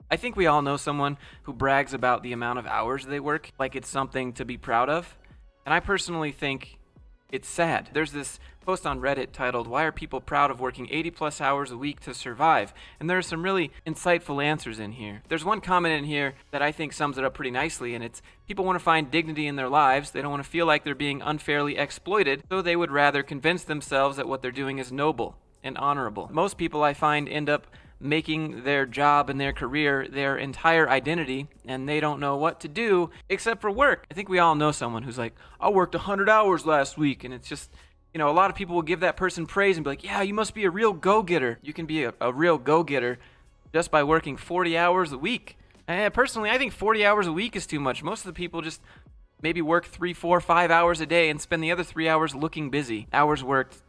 I think we all know someone who brags about the amount of hours they work like it's something to be proud of. And I personally think it's sad. There's this post on Reddit titled, "Why are people proud of working 80 plus hours a week to survive?" And there are some really insightful answers in here. There's one comment in here that I think sums it up pretty nicely, and it's people want to find dignity in their lives. They don't want to feel like they're being unfairly exploited, so they would rather convince themselves that what they're doing is noble and honorable. Most people I find end up making their job and their career their entire identity, and they don't know what to do except for work. I think we all know someone who's like, "I worked 100 hours last week," and it's just, a lot of people will give that person praise and be like, "Yeah, you must be a real go-getter." You can be a real go-getter just by working 40 hours a week. And personally, I think 40 hours a week is too much. Most of the people just maybe work 3, 4, 5 hours a day and spend the other 3 hours looking busy. Hours worked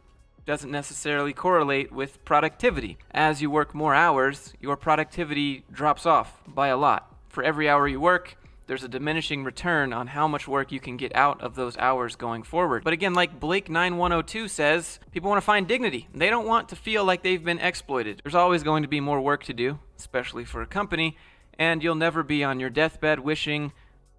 doesn't necessarily correlate with productivity. As you work more hours, your productivity drops off by a lot. For every hour you work, there's a diminishing return on how much work you can get out of those hours going forward. But again, like Blake9102 says, people want to find dignity. They don't want to feel like they've been exploited. There's always going to be more work to do, especially for a company, and you'll never be on your deathbed wishing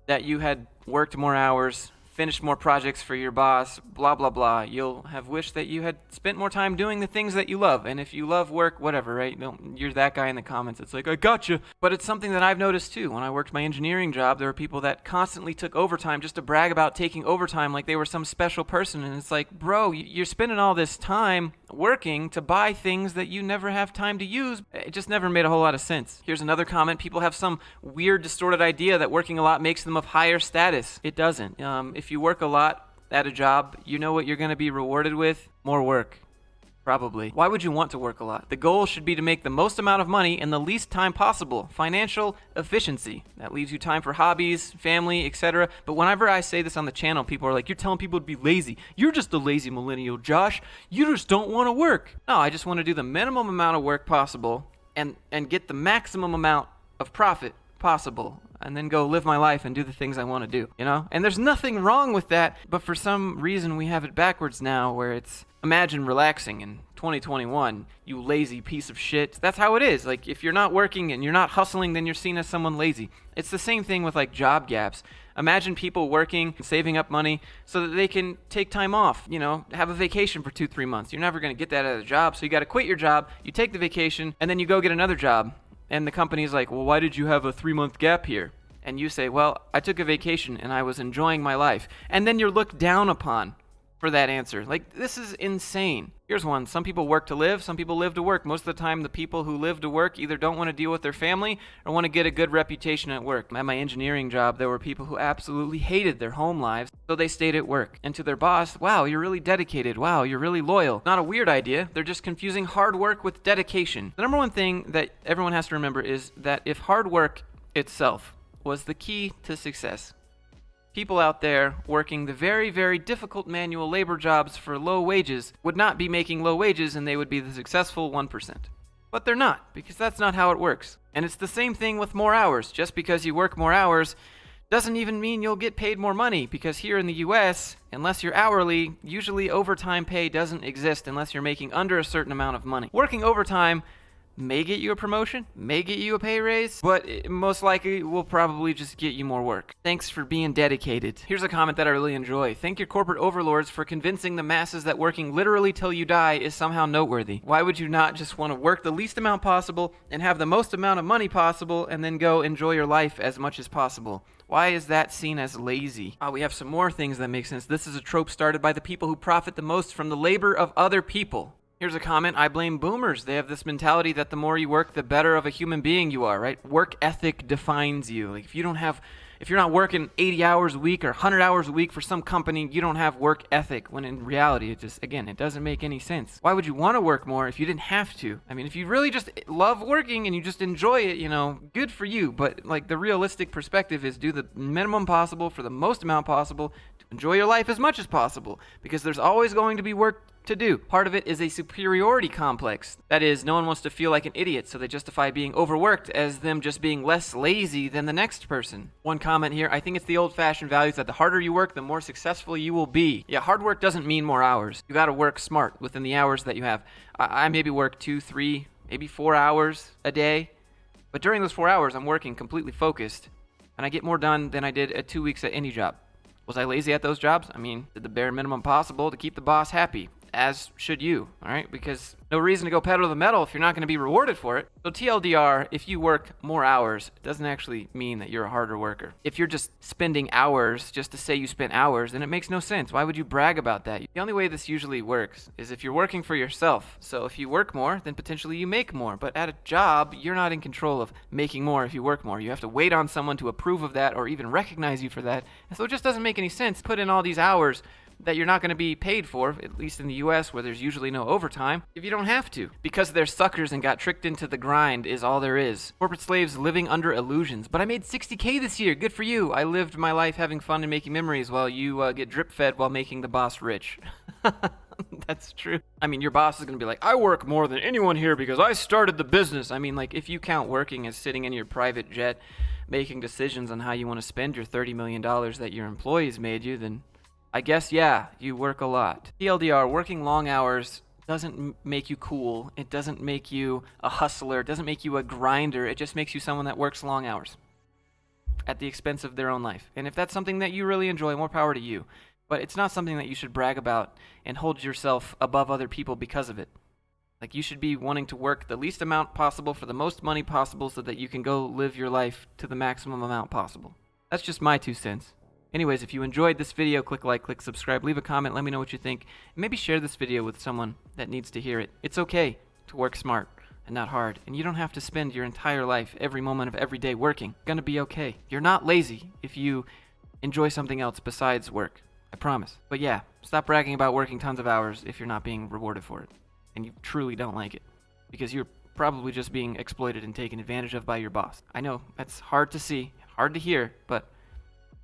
that you had worked more hours, finished more projects for your boss, blah, blah, blah. You'll have wished that you had spent more time doing the things that you love. And if you love work, whatever, right? You're that guy in the comments. It's like, "I gotcha." But it's something that I've noticed too. When I worked my engineering job, there were people that constantly took overtime just to brag about taking overtime like they were some special person. And it's like, bro, you're spending all this time working to buy things that you never have time to use. It just never made a whole lot of sense. Here's another comment. People have some weird, distorted idea that working a lot makes them of higher status. It doesn't. If you work a lot at a job, you know what you're going to be rewarded with? More work. Probably. Why would you want to work a lot? The goal should be to make the most amount of money in the least time possible. Financial efficiency. That leaves you time for hobbies, family, etc. But whenever I say this on the channel, people are like, "You're telling people to be lazy. You're just a lazy millennial, Josh. You just don't want to work." No, I just want to do the minimum amount of work possible and get the maximum amount of profit possible, and then go live my life and do the things I want to do, And there's nothing wrong with that, but for some reason we have it backwards now, where it's, imagine relaxing in 2021, you lazy piece of shit. That's how it is. Like, if you're not working and you're not hustling, then you're seen as someone lazy. It's the same thing with like job gaps. Imagine people working and saving up money so that they can take time off, have a vacation for 2-3 months. You're never going to get that at a job, so you got to quit your job, you take the vacation, and then you go get another job. And the company's like, "Well, why did you have a 3-month gap here?" And you say, "Well, I took a vacation and I was enjoying my life." And then you're looked down upon for that answer. Like, this is insane. Here's one. Some people work to live, some people live to work. Most of the time, the people who live to work either don't want to deal with their family or want to get a good reputation at work. At my engineering job, there were people who absolutely hated their home lives, so they stayed at work. And to their boss, "Wow, you're really dedicated. Wow, you're really loyal." Not a weird idea. They're just confusing hard work with dedication. The number one thing that everyone has to remember is that if hard work itself was the key to success, people out there working the very, very difficult manual labor jobs for low wages would not be making low wages, and they would be the successful 1%. But they're not, because that's not how it works. And it's the same thing with more hours. Just because you work more hours doesn't even mean you'll get paid more money, because here in the US, unless you're hourly, usually overtime pay doesn't exist unless you're making under a certain amount of money. Working overtime may get you a promotion, may get you a pay raise, but it most likely will probably just get you more work. Thanks for being dedicated. Here's a comment that I really enjoy. "Thank your corporate overlords for convincing the masses that working literally till you die is somehow noteworthy." Why would you not just want to work the least amount possible and have the most amount of money possible and then go enjoy your life as much as possible? Why is that seen as lazy? We have some more things that make sense. This is a trope started by the people who profit the most from the labor of other people. Here's a comment. "I blame boomers. They have this mentality that the more you work, the better of a human being you are," right? Work ethic defines you. Like, if you're not working 80 hours a week or 100 hours a week for some company, you don't have work ethic, when in reality, it doesn't make any sense. Why would you want to work more if you didn't have to? I mean, if you really just love working and you just enjoy it, good for you. But like, the realistic perspective is do the minimum possible for the most amount possible to enjoy your life as much as possible, because there's always going to be work to do. Part of it is a superiority complex. That is, no one wants to feel like an idiot, so they justify being overworked as them just being less lazy than the next person. One comment here, "I think it's the old-fashioned values that the harder you work, the more successful you will be." Yeah, hard work doesn't mean more hours. You gotta work smart within the hours that you have. I maybe work 2, 3, maybe 4 hours a day. But during those 4 hours, I'm working completely focused, and I get more done than I did at 2 weeks at any job. Was I lazy at those jobs? I mean, did the bare minimum possible to keep the boss happy, as should you, all right? Because no reason to go pedal to the metal if you're not going to be rewarded for it. So TLDR, if you work more hours, it doesn't actually mean that you're a harder worker. If you're just spending hours just to say you spent hours, then it makes no sense. Why would you brag about that? The only way this usually works is if you're working for yourself. So if you work more, then potentially you make more. But at a job, you're not in control of making more if you work more. You have to wait on someone to approve of that or even recognize you for that. And so it just doesn't make any sense. Put in all these hours that you're not going to be paid for, at least in the US where there's usually no overtime, if you don't have to. Because they're suckers and got tricked into the grind is all there is. Corporate slaves living under illusions. But I made $60K this year. Good for you. I lived my life having fun and making memories while you get drip fed while making the boss rich. That's true. I mean, your boss is going to be like, I work more than anyone here because I started the business. I mean, like, if you count working as sitting in your private jet making decisions on how you want to spend your $30 million that your employees made you, then I guess, yeah, you work a lot. TLDR, working long hours doesn't make you cool. It doesn't make you a hustler. It doesn't make you a grinder. It just makes you someone that works long hours at the expense of their own life. And if that's something that you really enjoy, more power to you. But it's not something that you should brag about and hold yourself above other people because of it. Like, you should be wanting to work the least amount possible for the most money possible so that you can go live your life to the maximum amount possible. That's just my 2 cents. Anyways, if you enjoyed this video, click like, click subscribe, leave a comment, let me know what you think, and maybe share this video with someone that needs to hear it. It's okay to work smart and not hard, and you don't have to spend your entire life, every moment of every day working. It's gonna be okay. You're not lazy if you enjoy something else besides work. I promise. But yeah, stop bragging about working tons of hours if you're not being rewarded for it, and you truly don't like it, because you're probably just being exploited and taken advantage of by your boss. I know, that's hard to see, hard to hear, but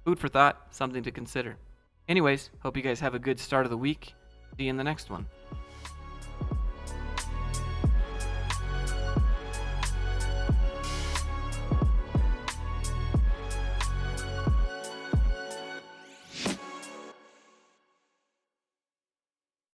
food for thought, something to consider. Anyways, hope you guys have a good start of the week. See you in the next one.